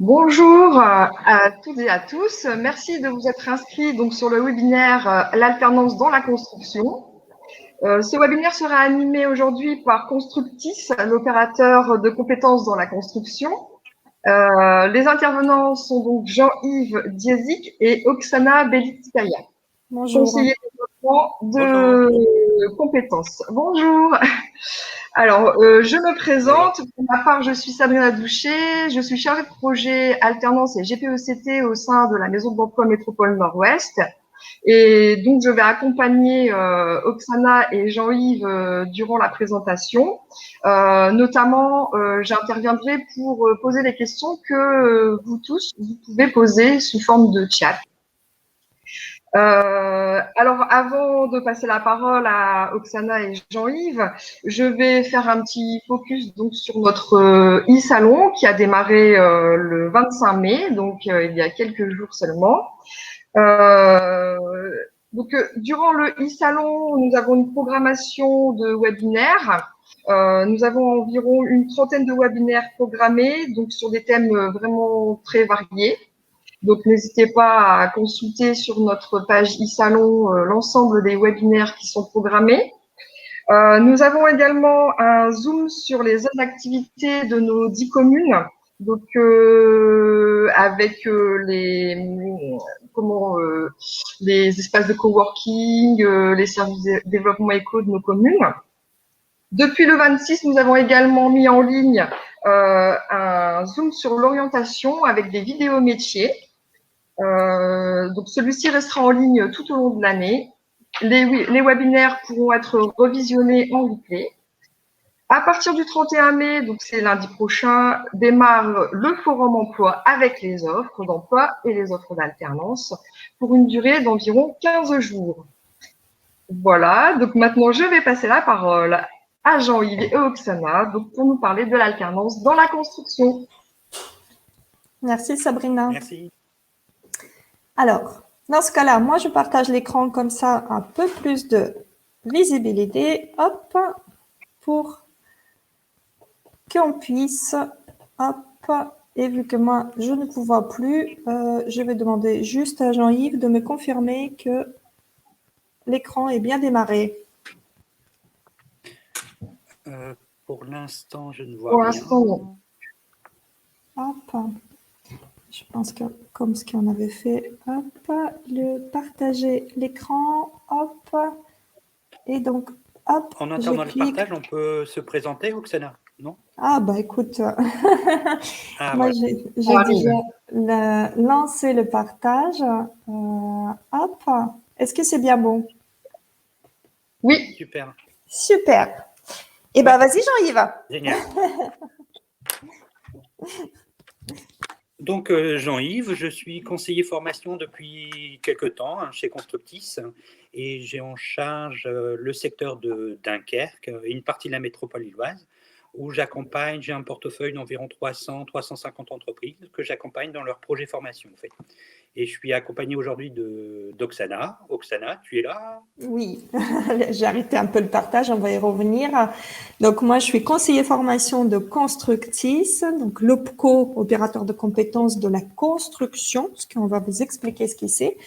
Bonjour à toutes et à tous. Merci de vous être inscrits donc sur le webinaire L'alternance dans la construction. Ce webinaire sera animé aujourd'hui par Constructis, l'opérateur de compétences dans la construction. Les intervenants sont donc Jean-Yves Diezik et Oksana Belitskaya, conseiller de développement de compétences. Bonjour. Alors, je me présente. Pour ma part, je suis Sabrina Doucher. Je suis chargée de projet alternance et GPECT au sein de la Maison de l'Emploi Métropole Nord-Ouest. Et donc, je vais accompagner Oksana et Jean-Yves durant la présentation. Notamment, j'interviendrai pour poser les questions que vous tous, vous pouvez poser sous forme de chat. Alors, avant de passer la parole à Oksana et Jean-Yves, je vais faire un petit focus donc sur notre e-salon qui a démarré le 25 mai, donc il y a quelques jours seulement. Durant le e-salon, nous avons une programmation de webinaires. Nous avons environ une trentaine de webinaires programmés, donc sur des thèmes vraiment très variés. Donc, n'hésitez pas à consulter sur notre page e-salon l'ensemble des webinaires qui sont programmés. Nous avons également un zoom sur les zones d'activité de nos 10 communes, donc avec les espaces de coworking, les services de développement éco de nos communes. Depuis le 26, nous avons également mis en ligne un zoom sur l'orientation avec des vidéos métiers. Donc celui-ci restera en ligne tout au long de l'année. Les webinaires pourront être revisionnés en replay. À partir du 31 mai, donc c'est lundi prochain, démarre le forum emploi avec les offres d'emploi et les offres d'alternance pour une durée d'environ 15 jours. Voilà, donc maintenant je vais passer la parole à Jean-Yves et Oksana donc pour nous parler de l'alternance dans la construction. Merci Sabrina. Merci. Alors, dans ce cas-là, moi je partage l'écran comme ça, un peu plus de visibilité, hop, pour qu'on puisse, hop, et vu que moi je ne vous vois plus, je vais demander juste à Jean-Yves de me confirmer que l'écran est bien démarré. Pour l'instant, je ne vois Pour rien. l'instant, non. Hop. Je pense que comme ce qu'on avait fait, hop, le partager l'écran, hop, et donc, hop, En attendant le partage, on peut se présenter, Oksana, non? Ah, bah écoute, Ah, moi voilà. j'ai déjà lancé le partage. Hop, est-ce que c'est bien bon? Oui. Super. Super. Eh bien, vas-y, Jean-Yves. Génial. Donc, Jean-Yves, je suis conseiller formation depuis quelques temps chez Constructis et j'ai en charge le secteur de Dunkerque et une partie de la métropole lilloise où j'accompagne, j'ai un portefeuille d'environ 300-350 entreprises que j'accompagne dans leurs projets formation en fait. Et je suis accompagné aujourd'hui d'Oksana. Oksana, tu es là? Oui, j'ai arrêté un peu le partage, on va y revenir. Donc, moi, je suis conseiller formation de Constructis, donc l'OPCO, opérateur de compétences de la construction, ce qu'on va vous expliquer ce qu'il c'est.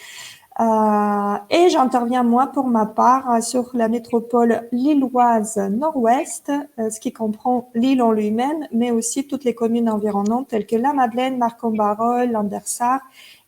Et j'interviens, moi, pour ma part, sur la métropole lilloise nord-ouest, ce qui comprend Lille en lui-même, mais aussi toutes les communes environnantes, telles que La Madeleine, Marcq-en-Barœul, Lambersart,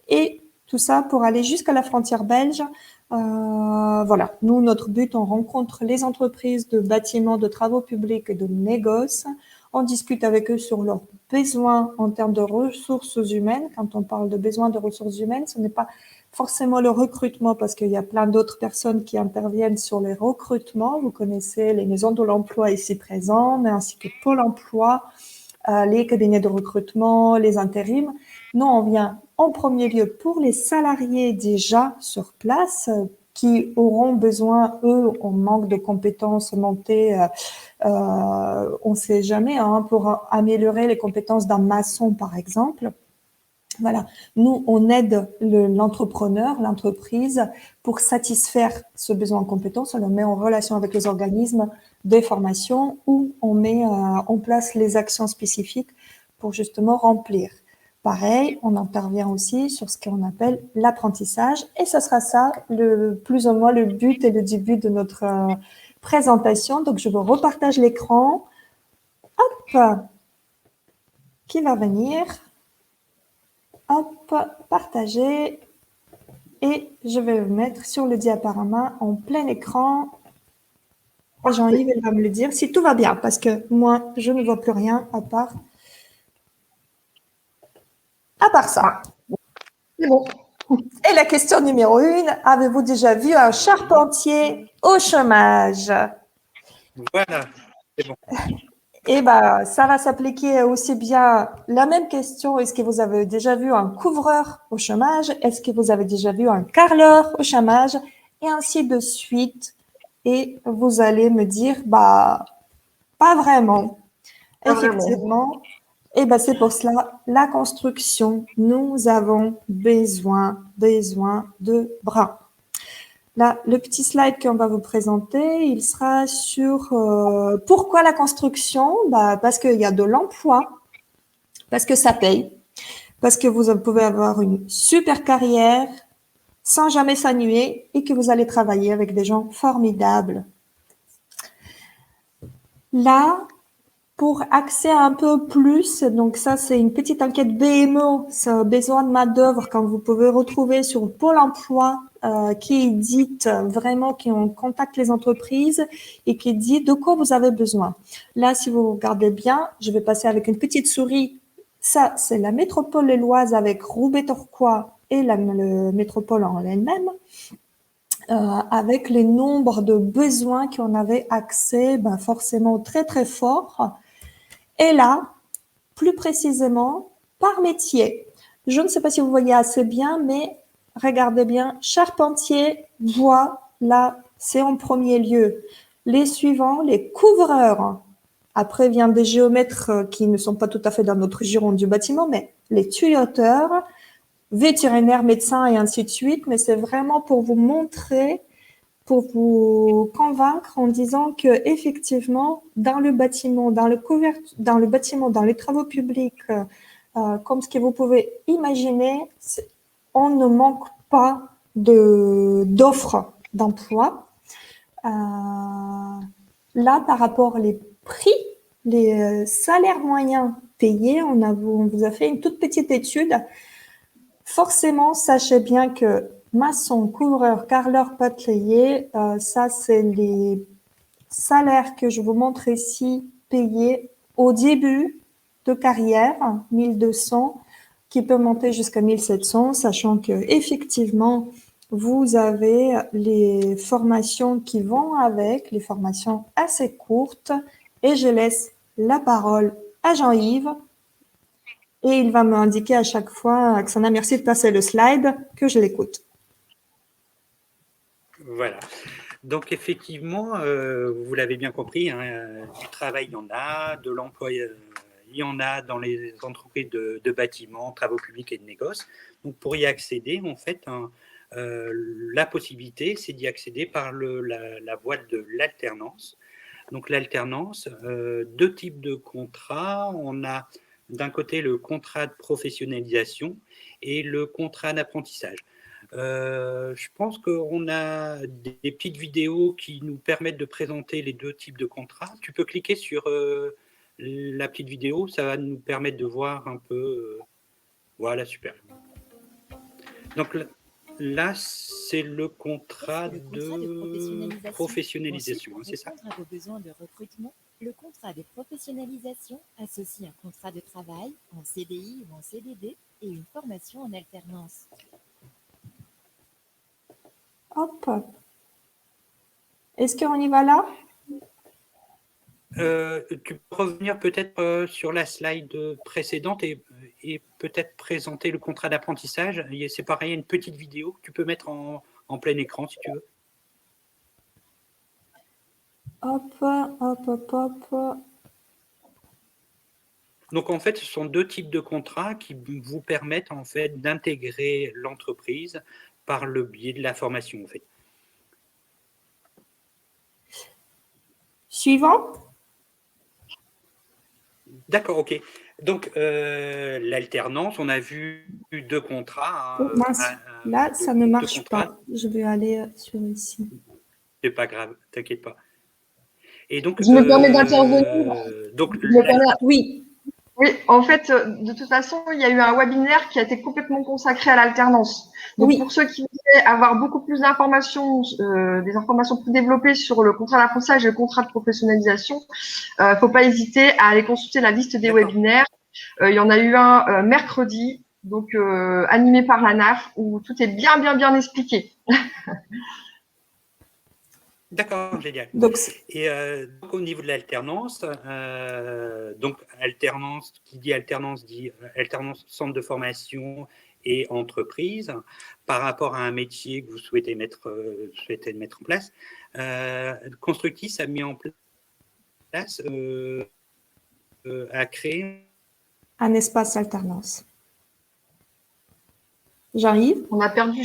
et tout ça pour aller jusqu'à la frontière belge. Voilà, nous, notre but, on rencontre les entreprises de bâtiments, de travaux publics et de négoces. On discute avec eux sur leurs besoins en termes de ressources humaines. Quand on parle de besoins de ressources humaines, ce n'est pas forcément le recrutement parce qu'il y a plein d'autres personnes qui interviennent sur les recrutements. Vous connaissez les maisons de l'emploi ici présentes, mais ainsi que Pôle emploi, les cabinets de recrutement, les intérims. Nous, on vient en premier lieu pour les salariés déjà sur place qui auront besoin, eux, on manque de compétences montées, on ne sait jamais, hein, pour améliorer les compétences d'un maçon, par exemple. Voilà, nous, on aide l'entrepreneur, l'entreprise, pour satisfaire ce besoin en compétences. On le met en relation avec les organismes de formation où on met en place les actions spécifiques pour justement remplir. pareil, on intervient aussi sur ce qu'on appelle l'apprentissage. Et ce sera ça, plus ou moins le but et le début de notre présentation. Donc, je vous repartage l'écran. Hop, qui va venir. Hop, partager. Et je vais le mettre sur le diaporama en plein écran. Jean-Yves, il va me le dire si tout va bien, parce que moi, je ne vois plus rien à part ça. C'est bon. Et la question numéro 1, avez-vous déjà vu un charpentier au chômage? Voilà, c'est bon. Eh bien, ça va s'appliquer aussi bien la même question. Est-ce que vous avez déjà vu un couvreur au chômage? Est-ce que vous avez déjà vu un carreleur au chômage? Et ainsi de suite. Et vous allez me dire, bah, pas vraiment. Effectivement. Et ben, c'est pour cela, la construction, nous avons besoin de bras. Là, le petit slide qu'on va vous présenter, il sera sur pourquoi la construction? Bah, parce qu'il y a de l'emploi, parce que ça paye, parce que vous pouvez avoir une super carrière sans jamais s'ennuyer et que vous allez travailler avec des gens formidables. Là, pour accès un peu plus, donc ça c'est une petite enquête BMO, c'est besoin de main-d'œuvre quand vous pouvez retrouver sur Pôle emploi qui dit vraiment, qui on contacte les entreprises et qui dit de quoi vous avez besoin. Là, si vous regardez bien, je vais passer avec une petite souris. Ça, c'est la métropole lilloise avec Roubaix-Tourcoing et la métropole en elle-même. Avec les nombres de besoins qu'on avait accès, ben forcément très très fort. Et là, plus précisément, par métier. Je ne sais pas si vous voyez assez bien, mais regardez bien, charpentier, bois, là, c'est en premier lieu. Les suivants, les couvreurs. Après viennent des géomètres qui ne sont pas tout à fait dans notre giron du bâtiment, mais les tuyauteurs, vétérinaires, médecins et ainsi de suite. Mais c'est vraiment pour vous montrer, pour vous convaincre en disant que effectivement, dans le bâtiment, dans les travaux publics, comme ce que vous pouvez imaginer, on ne manque pas d'offres d'emploi. Là, par rapport aux prix, les salaires moyens payés, on vous a fait une toute petite étude. Forcément, sachez bien que maçon, couvreur, carreleur, pâtelier, ça, c'est les salaires que je vous montre ici payés au début de carrière, 1200, qui peut monter jusqu'à 1700, sachant que effectivement, vous avez les formations qui vont avec, les formations assez courtes, et je laisse la parole à Jean-Yves. Et il va m'indiquer à chaque fois, Axana, merci de passer le slide, que je l'écoute. Voilà. Donc, effectivement, vous l'avez bien compris, hein, du travail, il y en a, de l'emploi, il y en a dans les entreprises de bâtiments, travaux publics et de négoces. Donc, pour y accéder, en fait, la possibilité, c'est d'y accéder par la voie de l'alternance. Donc, l'alternance, deux types de contrats. On a d'un côté le contrat de professionnalisation et le contrat d'apprentissage. Je pense qu'on a des petites vidéos qui nous permettent de présenter les deux types de contrats. Tu peux cliquer sur la petite vidéo, ça va nous permettre de voir un peu. Voilà, super. Donc là, c'est le contrat de professionnalisation, c'est ça? Pour répondre à vos besoins de recrutement, le contrat de professionnalisation associe un contrat de travail en CDI ou en CDD et une formation en alternance. Hop. Est-ce qu'on y va là? Tu peux revenir peut-être sur la slide précédente et peut-être présenter le contrat d'apprentissage. C'est pareil, une petite vidéo que tu peux mettre en plein écran si tu veux. Hop, hop, hop, hop. Donc en fait, ce sont deux types de contrats qui vous permettent en fait d'intégrer l'entreprise par le biais de la formation en fait. Suivant. D'accord, ok. Donc, l'alternance, on a vu 2 contrats. Oh, mince, là, ça ne deux marche contrats. pas. Je vais aller sur ici. C'est pas grave, t'inquiète pas. Et donc, Je me permets d'intervenir. Je me permets- Oui, Oui, en fait, de toute façon, il y a eu un webinaire qui a été complètement consacré à l'alternance. Donc, oui. pour ceux qui voudraient avoir beaucoup plus d'informations, des informations plus développées sur le contrat d'apprentissage et le contrat de professionnalisation, faut pas hésiter à aller consulter la liste des D'accord. webinaires. Il y en a eu un mercredi, donc animé par la NAF, où tout est bien, bien, bien expliqué. D'accord, génial. Donc, Et donc, au niveau de l'alternance, donc alternance, qui dit alternance centre de formation et entreprise, par rapport à un métier que vous souhaitez mettre en place. Constructis a mis en place, a créé un espace alternance. J'arrive. On a perdu.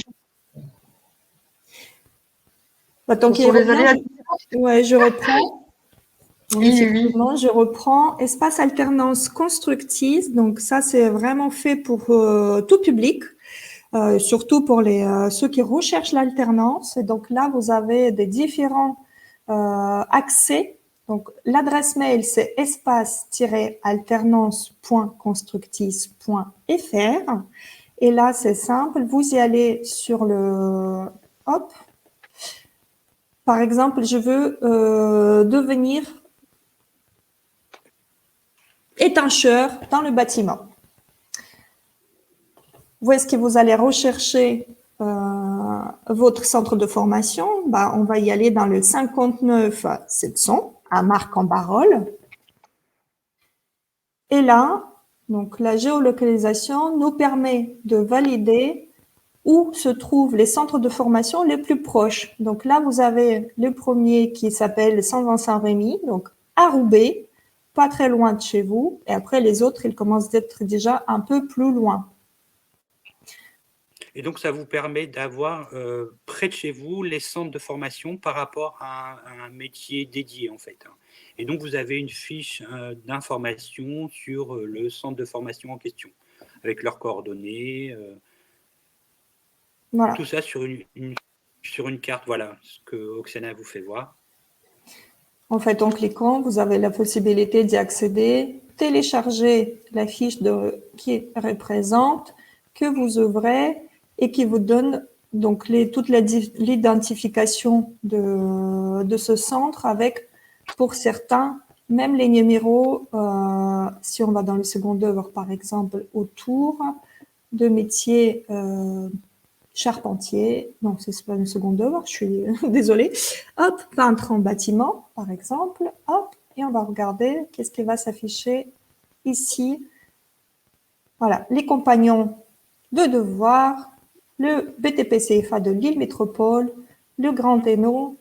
Bah, tant Ce qu'il sont les revient, aléas. ouais, je reprends. Oui, oui. Effectivement, je reprends. Espace alternance constructive. Donc ça, c'est vraiment fait pour tout public, surtout pour ceux qui recherchent l'alternance. Et donc là, vous avez des différents accès. Donc l'adresse mail, c'est espace-alternance.constructis.fr. Et là, c'est simple. Vous y allez sur le... Hop. Par exemple, je veux devenir étancheur dans le bâtiment. Où est-ce que vous allez rechercher votre centre de formation? Bah, on va y aller dans le 59 700 à Marc-en-Barœul. Et là, donc la géolocalisation nous permet de valider où se trouvent les centres de formation les plus proches. Donc là, vous avez le premier qui s'appelle Saint-Vincent-Rémy, donc à Roubaix, pas très loin de chez vous. Et après, les autres, ils commencent d'être déjà un peu plus loin. Et donc, ça vous permet d'avoir près de chez vous les centres de formation par rapport à un métier dédié, en fait. Et donc, vous avez une fiche d'information sur le centre de formation en question, avec leurs coordonnées, Voilà. tout ça sur une carte. Voilà ce que Oksana vous fait voir. En fait, en cliquant, vous avez la possibilité d'y accéder, télécharger la fiche qui représente, que vous ouvrez et qui vous donne donc toute l'identification de ce centre avec, pour certains, même les numéros, si on va dans le second œuvre, par exemple, autour de métiers charpentier, non, c'est pas une seconde œuvre, je suis désolée. Hop, peintre en bâtiment, par exemple. Hop, et on va regarder qu'est-ce qui va s'afficher ici. Voilà, les compagnons de devoir, le BTP-CFA de Lille Métropole, le Grand Hainaut,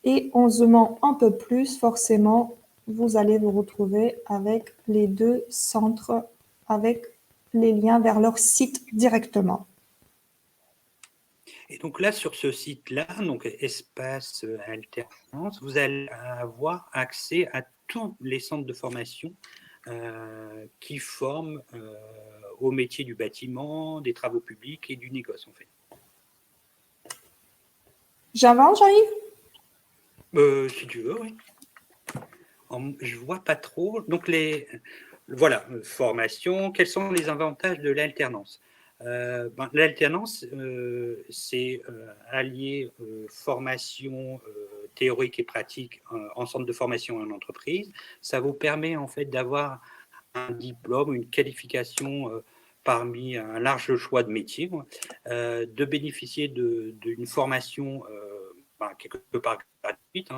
et on zoomant un peu plus, forcément, vous allez vous retrouver avec les 2 centres, avec les liens vers leur site directement. Et donc là, sur ce site-là, donc Espace Alternance, vous allez avoir accès à tous les centres de formation qui forment au métier du bâtiment, des travaux publics et du négoce, en fait. J'avance, j'arrive? Si tu veux, oui. Je vois pas trop. Donc, voilà, formation, quels sont les avantages de l'alternance? L'alternance, c'est allier formation théorique et pratique en centre de formation en entreprise. Ça vous permet en fait d'avoir un diplôme, une qualification parmi un large choix de métiers, de bénéficier d'une formation quelque part gratuite,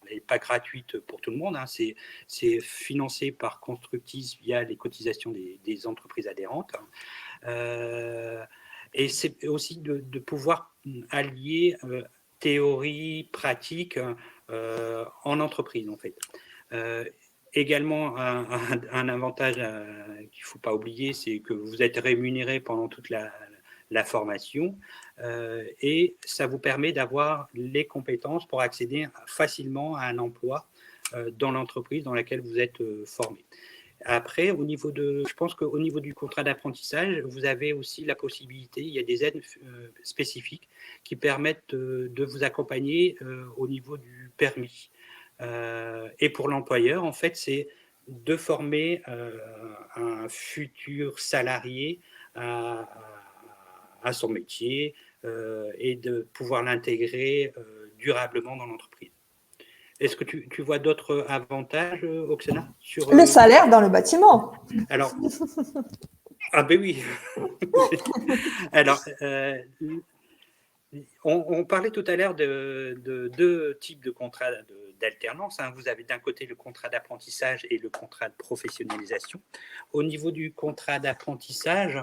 mais pas gratuite pour tout le monde. C'est financé par Constructis via les cotisations des entreprises adhérentes. Et c'est aussi de pouvoir allier théorie, pratique en entreprise, en fait. Également, un avantage qu'il ne faut pas oublier, c'est que vous êtes rémunéré pendant toute la formation et ça vous permet d'avoir les compétences pour accéder facilement à un emploi dans l'entreprise dans laquelle vous êtes formé. Après, je pense qu'au niveau du contrat d'apprentissage, vous avez aussi la possibilité, il y a des aides spécifiques qui permettent de vous accompagner au niveau du permis. Et pour l'employeur, en fait, c'est de former un futur salarié à son métier et de pouvoir l'intégrer durablement dans l'entreprise. Est-ce que tu vois d'autres avantages, Oksana, sur Le salaire dans le bâtiment. Alors, ah ben oui. Alors, on parlait tout à l'heure de deux types de contrats d'alternance. Vous avez d'un côté le contrat d'apprentissage et le contrat de professionnalisation. Au niveau du contrat d'apprentissage,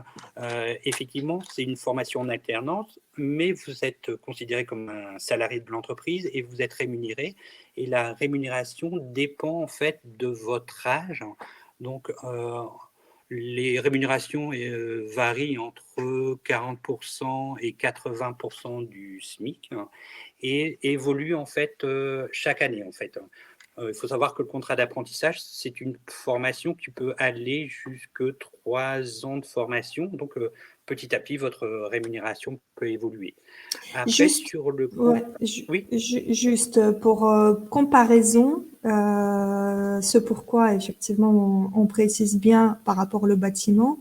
effectivement, c'est une formation en alternance, mais vous êtes considéré comme un salarié de l'entreprise et vous êtes rémunéré. Et la rémunération dépend en fait de votre âge. Donc, les rémunérations varient entre 40% et 80% du SMIC et évoluent en fait chaque année. En fait. Il faut savoir que le contrat d'apprentissage, c'est une formation qui peut aller jusque 3 ans de formation. Donc, petit à petit, votre rémunération peut évoluer. Après, Juste, sur le ouais, oui. juste pour comparaison, ce pourquoi effectivement on précise bien par rapport au bâtiment.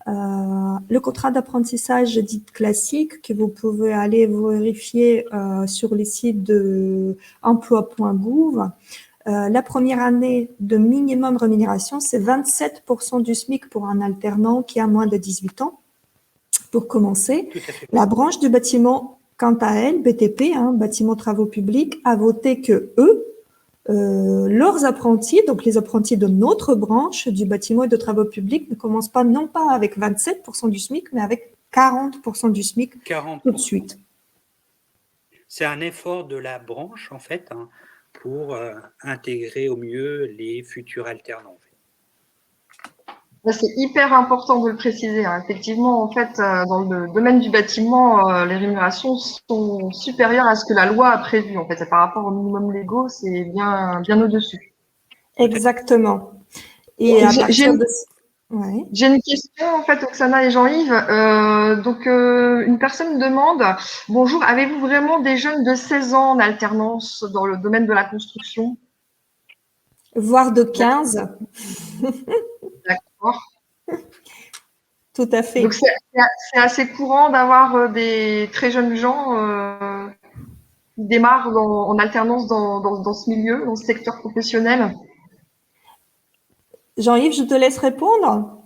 Le contrat d'apprentissage dit classique que vous pouvez aller vérifier sur les sites de emploi.gouv. La première année de minimum rémunération, c'est 27% du SMIC pour un alternant qui a moins de 18 ans. Pour commencer, la branche du bâtiment, quant à elle, BTP, bâtiment travaux publics, a voté que leurs apprentis, donc les apprentis de notre branche du bâtiment et de travaux publics, ne commencent pas non pas avec 27% du SMIC, mais avec 40% du SMIC 40%. Tout de suite. C'est un effort de la branche, en fait, pour intégrer au mieux les futurs alternants. C'est hyper important de le préciser. Effectivement, en fait, dans le domaine du bâtiment, les rémunérations sont supérieures à ce que la loi a prévu. En fait, par rapport au minimum légaux, c'est bien au-dessus. Exactement. Et à partir de... Ouais. J'ai une question, en fait, Oksana et Jean-Yves. Une personne demande, bonjour, avez-vous vraiment des jeunes de 16 ans en alternance dans le domaine de la construction? Voire de 15. D'accord. Tout à fait. Donc, c'est assez courant d'avoir des très jeunes gens qui démarrent en alternance dans ce milieu, dans ce secteur professionnel. Jean-Yves, je te laisse répondre.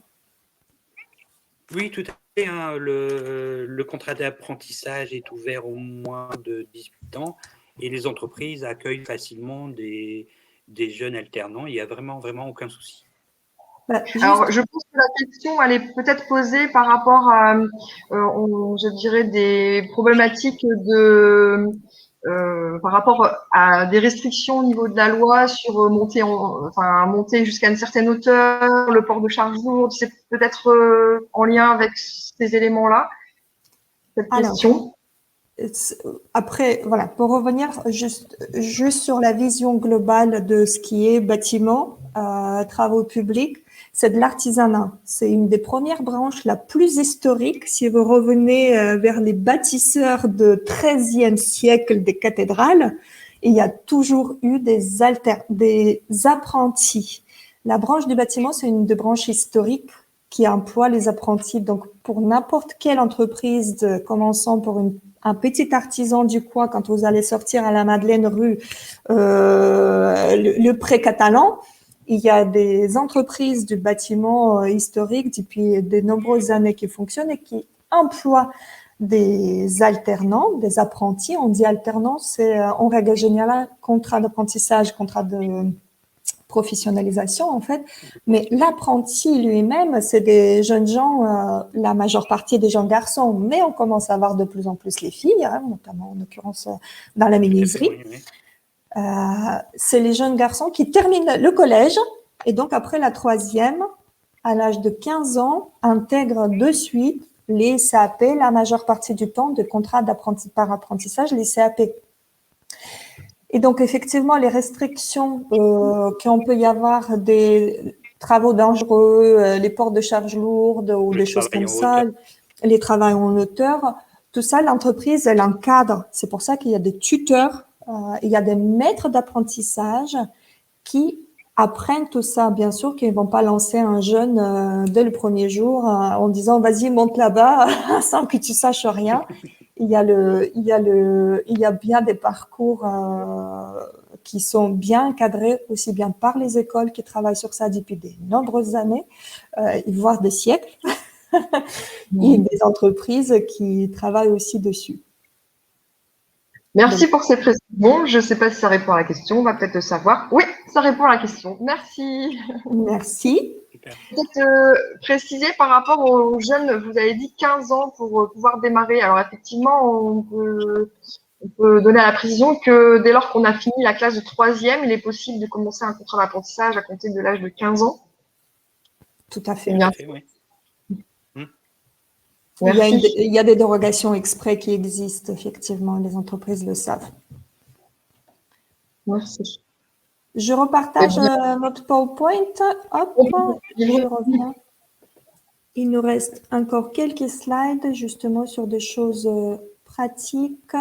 Oui, tout à fait. Le contrat d'apprentissage est ouvert aux moins de 18 ans et les entreprises accueillent facilement des jeunes alternants. Il n'y a vraiment aucun souci. Alors, je pense que la question, elle est peut-être posée par rapport à, je dirais, des problématiques par rapport à des restrictions au niveau de la loi sur monter jusqu'à une certaine hauteur, le port de charge lourde. C'est peut-être en lien avec ces éléments-là, cette question. Après, voilà, pour revenir juste sur la vision globale de ce qui est bâtiment, travaux publics, c'est de l'artisanat. C'est une des premières branches la plus historique. Si vous revenez vers les bâtisseurs de XIIIe siècle des cathédrales, il y a toujours eu des apprentis. La branche du bâtiment, c'est une des branches historiques qui emploie les apprentis. Donc, pour n'importe quelle entreprise, commençant pour un petit artisan du coin, quand vous allez sortir à la Madeleine rue, le pré catalan, il y a des entreprises du bâtiment historique depuis de nombreuses années qui fonctionnent et qui emploient des alternants, des apprentis. On dit alternants, c'est en règle générale contrat d'apprentissage, contrat de professionnalisation en fait, mais l'apprenti lui-même, c'est des jeunes gens, la majeure partie des jeunes garçons, mais on commence à voir de plus en plus les filles, notamment en l'occurrence dans la menuiserie. C'est les jeunes garçons qui terminent le collège et donc après la troisième, à l'âge de 15 ans, intègrent de suite les CAP, la majeure partie du temps de contrats par apprentissage, les CAP. Et donc, effectivement, les restrictions qu'on peut y avoir travaux dangereux, les ports de charges lourdes ou Le des choses travail comme en ça, hauteur. les travaux en hauteur. Tout ça, l'entreprise, elle encadre. C'est pour ça qu'il y a des tuteurs, il y a des maîtres d'apprentissage qui apprennent tout ça. Bien sûr qu'ils ne vont pas lancer un jeune dès le premier jour en disant vas-y, monte là-bas sans que tu saches rien. Il y a bien des parcours qui sont bien encadrés aussi bien par les écoles qui travaillent sur ça depuis de nombreuses années, voire des siècles, et des entreprises qui travaillent aussi dessus. Merci pour ces précisions. Je ne sais pas si ça répond à la question. On va peut-être le savoir. Oui, ça répond à la question. Merci. Merci. Super. Peut-être préciser par rapport aux jeunes, vous avez dit 15 ans pour pouvoir démarrer. Alors effectivement, on peut donner à la précision que dès lors qu'on a fini la classe de 3e, il est possible de commencer un contrat d'apprentissage à compter de l'âge de 15 ans. Tout à fait. Tout à fait, oui. Merci. Il y a des dérogations exprès qui existent, effectivement, les entreprises le savent. Merci. Je repartage notre PowerPoint. Hop, je reviens. Il nous reste encore quelques slides, justement, sur des choses pratiques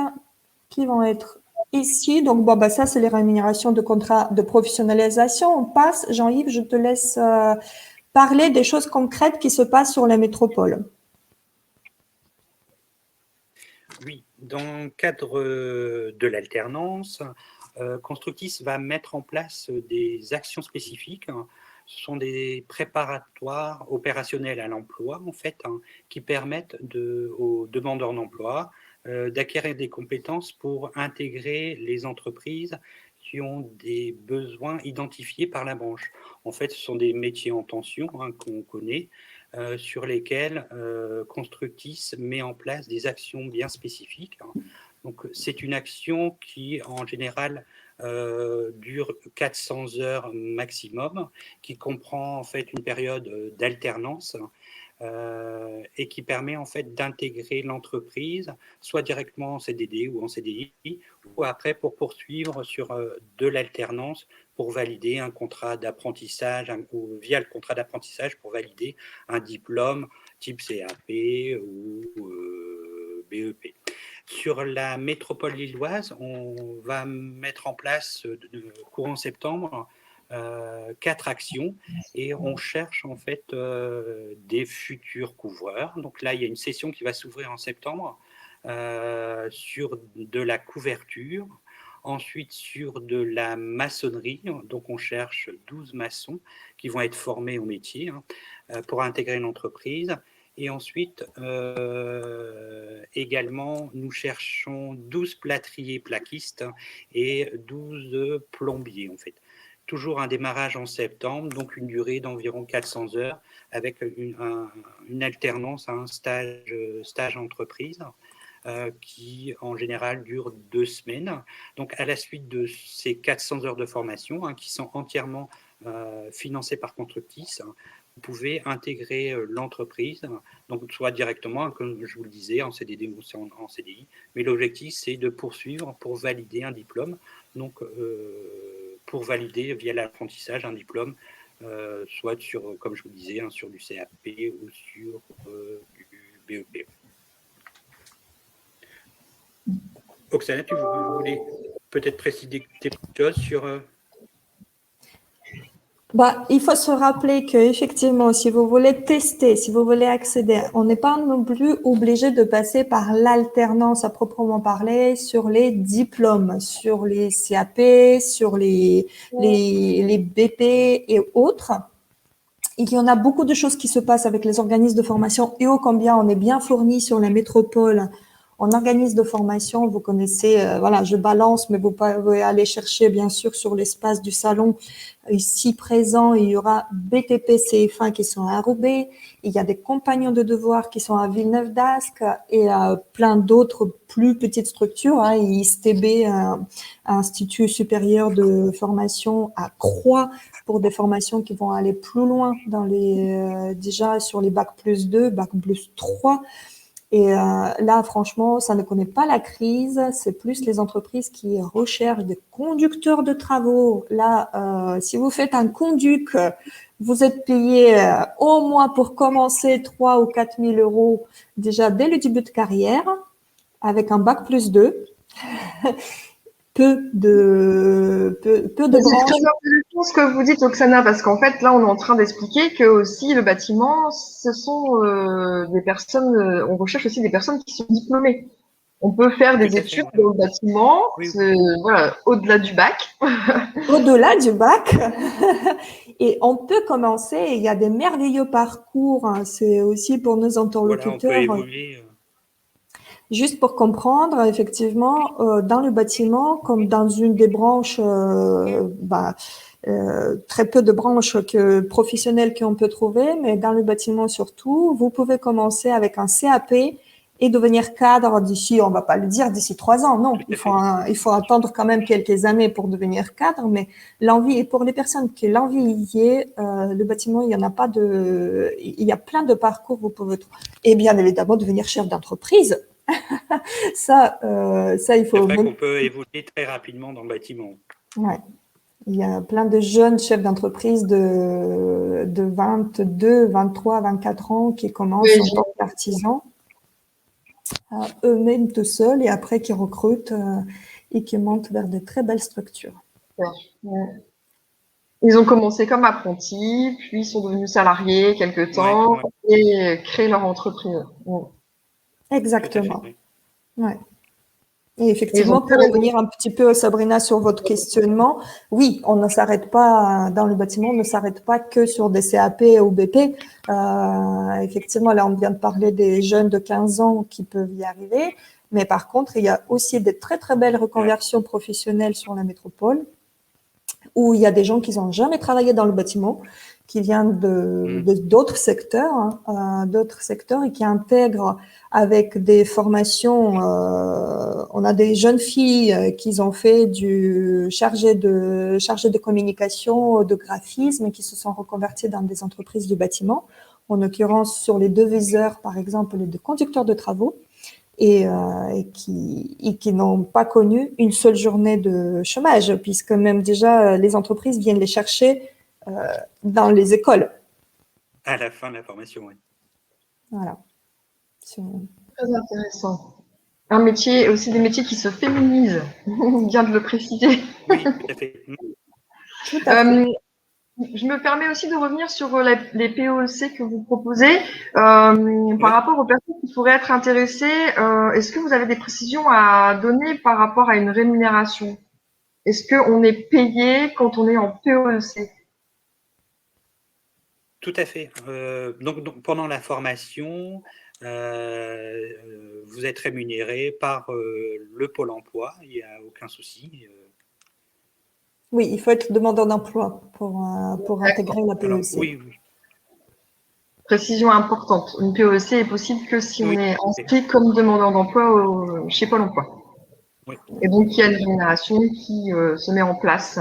qui vont être ici. Donc, bon, bah, ça, c'est les rémunérations de contrat de professionnalisation. On passe, Jean-Yves, je te laisse parler des choses concrètes qui se passent sur la métropole. Oui, dans le cadre de l'alternance, Constructis va mettre en place des actions spécifiques. Ce sont des préparatoires opérationnels à l'emploi, en fait, qui permettent aux demandeurs d'emploi d'acquérir des compétences pour intégrer les entreprises qui ont des besoins identifiés par la branche. En fait, ce sont des métiers en tension qu'on connaît, sur lesquels Constructis met en place des actions bien spécifiques. Donc, c'est une action qui, en général, dure 400 heures maximum, qui comprend en fait une période d'alternance et qui permet en fait d'intégrer l'entreprise, soit directement en CDD ou en CDI, ou après pour poursuivre sur de l'alternance pour valider un contrat d'apprentissage, ou via le contrat d'apprentissage pour valider un diplôme type CAP ou BEP. Sur la métropole lilloise, on va mettre en place courant septembre 4 actions et on cherche en fait des futurs couvreurs. Donc là, il y a une session qui va s'ouvrir en septembre sur de la couverture, ensuite sur de la maçonnerie. Donc on cherche 12 maçons qui vont être formés au métier pour intégrer une entreprise. Et ensuite, également, nous cherchons 12 plâtriers plaquistes et 12 plombiers, en fait. Toujours un démarrage en septembre, donc une durée d'environ 400 heures, avec une alternance à un stage entreprise qui, en général, dure 2 semaines. Donc, à la suite de ces 400 heures de formation, qui sont entièrement financées par Constructis, vous pouvez intégrer l'entreprise, donc soit directement, comme je vous le disais, en CDD ou en CDI, mais l'objectif, c'est de poursuivre pour valider un diplôme, donc pour valider via l'apprentissage un diplôme, soit sur, comme je vous le disais, sur du CAP ou sur du BEP. Oksana, tu voulais peut-être préciser des choses sur... Il faut se rappeler qu'effectivement, si vous voulez tester, si vous voulez accéder, on n'est pas non plus obligé de passer par l'alternance à proprement parler sur les diplômes, sur les CAP, sur les BP et autres. Il y en a beaucoup de choses qui se passent avec les organismes de formation et ô combien on est bien fourni sur la métropole en organisme de formation. Vous connaissez, voilà, je balance, mais vous pouvez aller chercher bien sûr sur l'espace du salon. Ici présent, il y aura BTP CF1 qui sont à Roubaix, il y a des compagnons de devoir qui sont à Villeneuve-d'Ascq et plein d'autres plus petites structures, ISTB, Institut supérieur de formation à Croix, pour des formations qui vont aller plus loin dans déjà sur les bac+2, bac+3. Et là, franchement, ça ne connaît pas la crise. C'est plus les entreprises qui recherchent des conducteurs de travaux. Là, si vous faites un conduc, vous êtes payé au moins pour commencer 3 ou 4 000 euros déjà dès le début de carrière, avec un bac plus 2. Peu de C'est branches. très intéressant ce que vous dites, Oksana, parce qu'en fait, là, on est en train d'expliquer que aussi le bâtiment, ce sont des personnes, on recherche aussi des personnes qui sont diplômées. On peut faire Tout des à fait, études ouais. dans le bâtiment, Oui, voilà, au-delà du bac. Au-delà du bac, et on peut commencer, il y a des merveilleux parcours, hein, c'est aussi pour nos voilà, on peut interlocuteurs, évoluer. juste pour comprendre, effectivement, dans le bâtiment, comme dans une des branches, très peu de branches professionnelles qu'on peut trouver, mais dans le bâtiment surtout, vous pouvez commencer avec un CAP et devenir cadre d'ici, on va pas le dire d'ici 3 ans, non, Tout il à faut, fait. il faut attendre quand même quelques années pour devenir cadre, mais l'envie, et pour les personnes qui l'envie y est, le bâtiment, il y en a pas de, il y a plein de parcours, vous pouvez trouver. Et bien évidemment, devenir chef d'entreprise. Ça, il C'est faut vrai même. qu'on peut évoluer très rapidement dans le bâtiment. Ouais. Il y a plein de jeunes chefs d'entreprise de 22, 23, 24 ans qui Oui, commencent en tant qu'artisans, eux-mêmes tout seuls, et après qui recrutent et qui montent vers de très belles structures. j'imagine. Ils ont commencé comme apprentis, puis ils sont devenus salariés quelque Ouais, temps ouais, et créent leur entreprise. tout à fait. Exactement. Ouais. Ouais. Et Et ils ont effectivement, très pour raison. revenir un petit peu, Sabrina, sur votre questionnement, oui, on ne s'arrête pas dans le bâtiment, on ne s'arrête pas que sur des CAP ou BP. Effectivement, là, on vient de parler des jeunes de 15 ans qui peuvent y arriver. Mais par contre, il y a aussi des très, très belles Ouais. reconversions professionnelles sur la métropole où il y a des gens qui n'ont jamais travaillé dans le bâtiment, qui viennent d'autres secteurs, d'autres secteurs et qui intègrent avec des formations. On a des jeunes filles qui ont fait du chargé de communication, de graphisme, qui se sont reconverties dans des entreprises du bâtiment. En l'occurrence, sur les deviseurs, par exemple, les conducteurs de travaux. Et qui n'ont pas connu une seule journée de chômage, puisque même déjà les entreprises viennent les chercher dans les écoles. À la fin de la formation, oui. Voilà. Très intéressant. Un métier, aussi des métiers qui se féminisent. On vient de le préciser. Oui, tout à fait. Tout à fait. Je me permets aussi de revenir sur les POEC que vous proposez. Par Oui. rapport aux personnes qui pourraient être intéressées, est-ce que vous avez des précisions à donner par rapport à une rémunération? Est-ce qu'on est payé quand on est en POEC? Tout à fait. Donc, pendant la formation, vous êtes rémunéré par le Pôle emploi, il n'y a aucun souci. Oui, il faut être demandeur d'emploi pour intégrer la Alors, PEC. oui, Précision importante. Une POEC est possible que si on oui, est inscrit comme demandeur d'emploi chez Pôle emploi. oui, Et donc, il y a une rémunération qui se met en place.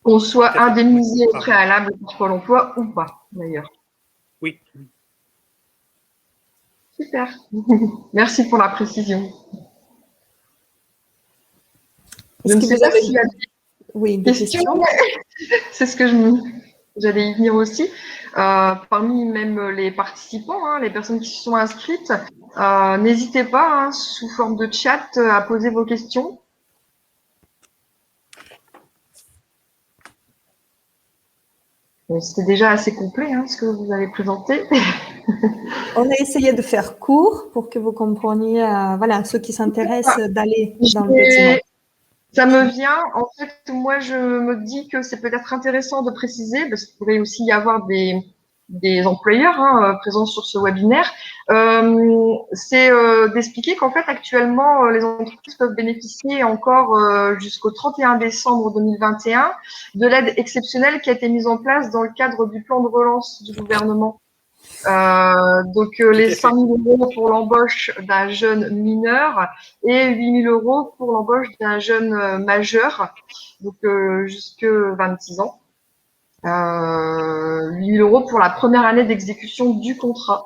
Qu'on soit tout à fait. Oui. indemnisé au Pardon. préalable par Pôle emploi ou pas, d'ailleurs. Oui, Super. Merci pour la précision. Je Est-ce ne que sais vous pas avez s'il y a des des questions. questions? C'est ce que j'allais y venir aussi. Parmi même les participants, hein, les personnes qui se sont inscrites, n'hésitez pas, hein, sous forme de chat, à poser vos questions. Bon, c'était déjà assez complet, hein, ce que vous avez présenté. On a essayé de faire court pour que vous compreniez, voilà, ceux qui s'intéressent d'aller dans le bâtiment. Ça me vient, en fait, moi je me dis que c'est peut-être intéressant de préciser, parce qu'il pourrait aussi y avoir des employeurs présents sur ce webinaire, c'est d'expliquer qu'en fait actuellement les entreprises peuvent bénéficier encore jusqu'au 31 décembre 2021 de l'aide exceptionnelle qui a été mise en place dans le cadre du plan de relance du gouvernement. Donc les 5 000 euros pour l'embauche d'un jeune mineur et 8 000 euros pour l'embauche d'un jeune majeur, donc jusque 26 ans. 8 000 euros pour la première année d'exécution du contrat.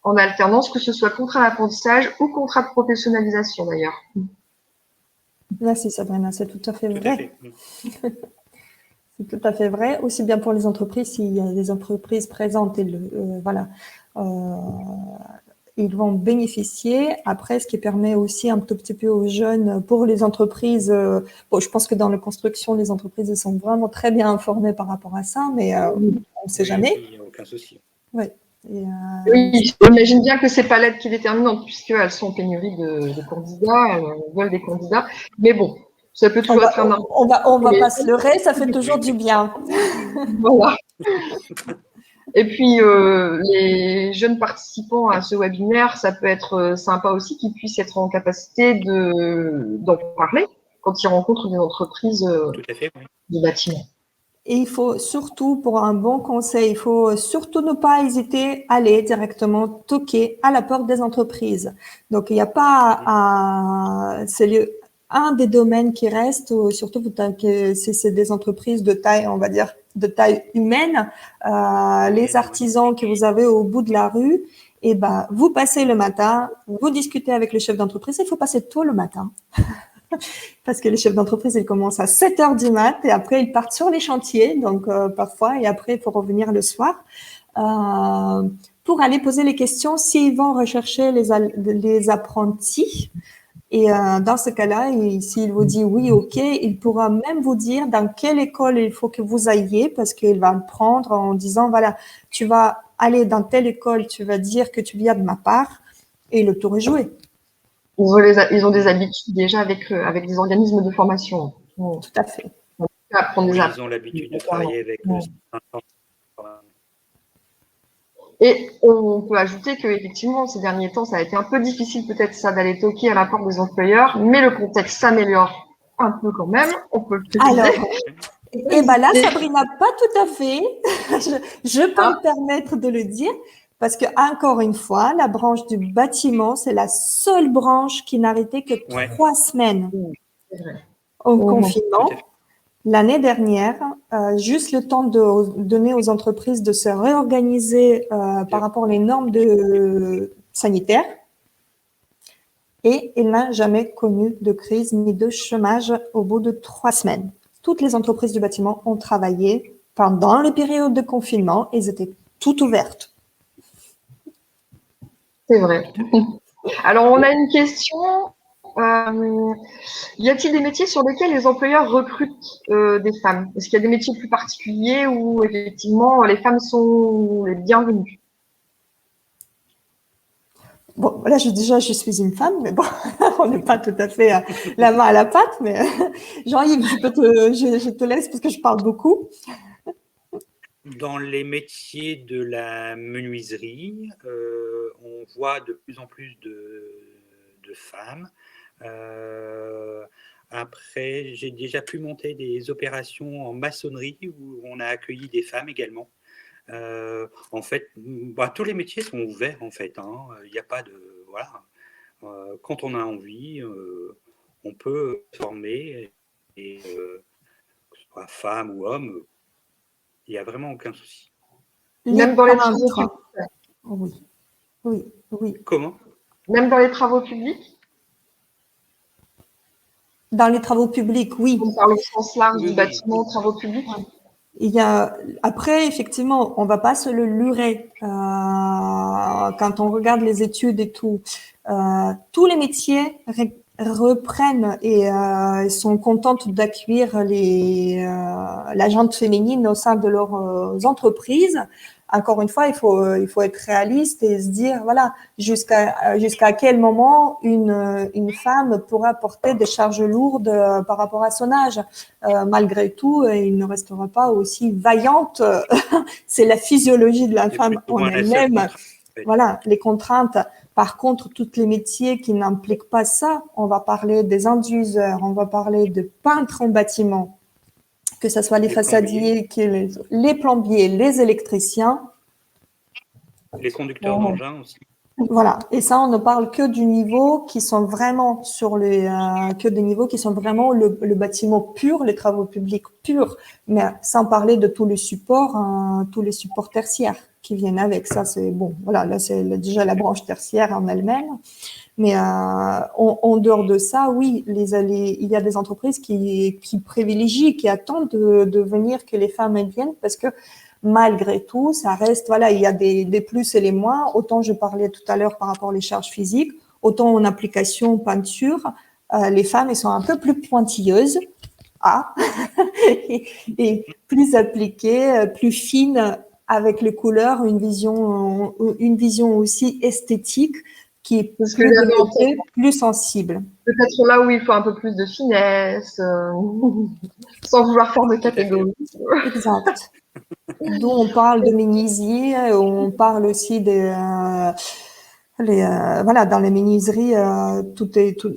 en alternance, que ce soit contrat d'apprentissage ou contrat de professionnalisation d'ailleurs. Merci Sabrina, c'est tout à fait Tout à vrai. fait. C'est tout à fait vrai, aussi bien pour les entreprises, s'il y a des entreprises présentes, et voilà, ils vont bénéficier. Après, ce qui permet aussi un tout petit peu aux jeunes, pour les entreprises, bon, je pense que dans la construction, les entreprises elles sont vraiment très bien informées par rapport à ça, mais on ne sait Oui, jamais. il n'y a aucun souci. Ouais. Et, Oui, j'imagine bien que c'est pas l'aide qui est déterminante, puisqu'elles sont en pénurie de candidats, elles veulent des candidats. Mais bon, ça peut toujours être un argument. on va pas se leurrer, ça fait toujours du bien. Voilà. Et puis, les jeunes participants à ce webinaire, ça peut être sympa aussi qu'ils puissent être en capacité d'en parler quand ils rencontrent des entreprises Tout à fait, oui. de bâtiment. Et il faut surtout, pour un bon conseil, il faut surtout ne pas hésiter à aller directement toquer à la porte des entreprises. Donc, il n'y a pas à, c'est un des domaines qui reste, surtout si c'est des entreprises de taille, on va dire, de taille humaine, les artisans que vous avez au bout de la rue, et ben, vous passez le matin, vous discutez avec le chef d'entreprise, il faut passer tôt le matin. Parce que les chefs d'entreprise, ils commencent à 7 heures du mat et après, ils partent sur les chantiers, donc parfois, et après, il faut revenir le soir pour aller poser les questions s'ils vont rechercher les apprentis. Et dans ce cas-là, s'il vous dit oui, ok, il pourra même vous dire dans quelle école il faut que vous ayez parce qu'il va le prendre en disant, voilà, tu vas aller dans telle école, tu vas dire que tu viens de ma part et le tour est joué. Ils ont des habitudes déjà avec des organismes de formation. Tout à fait. Oui, ils ont l'habitude de travailler avec Et on peut ajouter qu'effectivement, ces derniers temps, ça a été un peu difficile peut-être ça d'aller toquer à la porte des employeurs, mais le contexte s'améliore un peu quand même, on peut le préciser. Alors, et ben là, Sabrina, pas tout à fait. Je peux me permettre de le dire parce que encore une fois, la branche du bâtiment, c'est la seule branche qui n'arrêtait que 3 semaines en confinement. L'année dernière, juste le temps de donner aux entreprises de se réorganiser par rapport aux normes sanitaires. Et il n'a jamais connu de crise ni de chômage au bout de 3 semaines. Toutes les entreprises du bâtiment ont travaillé pendant les périodes de confinement et elles étaient toutes ouvertes. C'est vrai. Alors, on a une question. Y a-t-il des métiers sur lesquels les employeurs recrutent des femmes? Est-ce qu'il y a des métiers plus particuliers où effectivement les femmes sont les bienvenues? Bon, là, je suis une femme, mais bon, on n'est pas tout à fait la main à la pâte, mais Jean-Yves, je te laisse parce que je parle beaucoup. Dans les métiers de la menuiserie, on voit de plus en plus de femmes. Après, j'ai déjà pu monter des opérations en maçonnerie où on a accueilli des femmes également. En fait, tous les métiers sont ouverts en fait. Il n'y a pas de voilà. Quand on a envie, on peut former et que ce soit femme ou homme, il n'y a vraiment aucun souci. Même dans les travaux publics. Oui, oui, oui. Comment? Même dans les travaux publics? Dans les travaux publics, oui. On parle au sens large du bâtiment, travaux publics. Il y a, après, effectivement, on va pas se le lurer. Quand on regarde les études et tout, tous les métiers reprennent et sont contentes d'accueillir la gente féminine au sein de leurs entreprises. Encore une fois, il faut être réaliste et se dire, voilà, jusqu'à quel moment une femme pourra porter des charges lourdes par rapport à son âge. Malgré tout, il ne restera pas aussi vaillante. C'est la physiologie de la femme en elle-même. Voilà, les contraintes. Par contre, tous les métiers qui n'impliquent pas ça, on va parler des induiseurs, on va parler de peintres en bâtiment, que ce soit les façadiers, les plombiers, les électriciens. Les conducteurs d'engins aussi. Voilà. Et ça, on ne parle que du niveau qui sont vraiment sur que des niveaux qui sont vraiment le bâtiment pur, les travaux publics purs, mais sans parler de tous les supports tertiaires qui viennent avec. Ça, c'est bon. Voilà. Là, c'est déjà la branche tertiaire en elle-même. Mais en dehors de ça, oui, il y a des entreprises qui privilégient, qui attendent de venir que les femmes viennent parce que malgré tout, ça reste, voilà, il y a des plus et les moins. Autant je parlais tout à l'heure par rapport aux charges physiques, autant en application peinture, les femmes, elles sont un peu plus pointilleuses. Ah, et plus appliquées, plus fines avec les couleurs, une vision aussi esthétique qui est Parce que plus j'avais développée, plus sensible. peut-être là où il faut un peu plus de finesse, sans vouloir faire de Tout à fait. catégorie. Exact. D'où on parle de menuiserie, on parle aussi voilà, dans les menuiseries,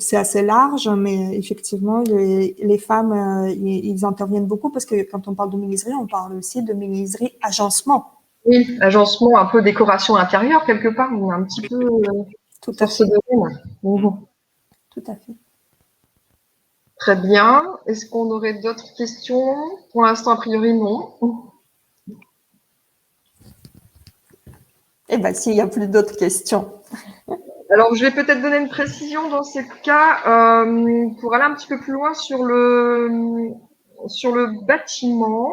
c'est assez large, mais effectivement, les femmes, ils interviennent beaucoup parce que quand on parle de menuiserie, on parle aussi de menuiserie agencement. Oui, agencement, un peu décoration intérieure quelque part, on est un petit peu Tout à sur ce fait, domaine. tout à fait. Très bien. Est-ce qu'on aurait d'autres questions? Pour l'instant, a priori, non. Eh ben, s'il n'y a plus d'autres questions. Alors, je vais peut-être donner une précision dans ces cas pour aller un petit peu plus loin sur le bâtiment.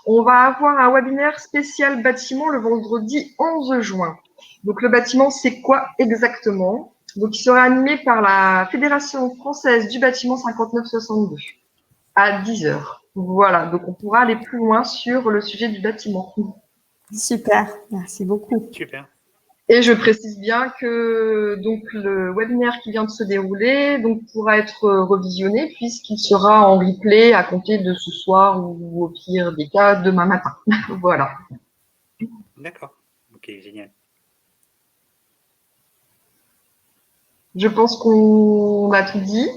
On va avoir un webinaire spécial bâtiment le vendredi 11 juin. Donc, le bâtiment, c'est quoi exactement? Donc, il sera animé par la Fédération française du bâtiment 5962 à 10 heures. Voilà, donc on pourra aller plus loin sur le sujet du bâtiment. Super, merci beaucoup. Super. Et je précise bien que donc le webinaire qui vient de se dérouler donc pourra être revisionné puisqu'il sera en replay à compter de ce soir ou au pire des cas demain matin. Voilà. D'accord. Ok, génial. Je pense qu'on a tout dit.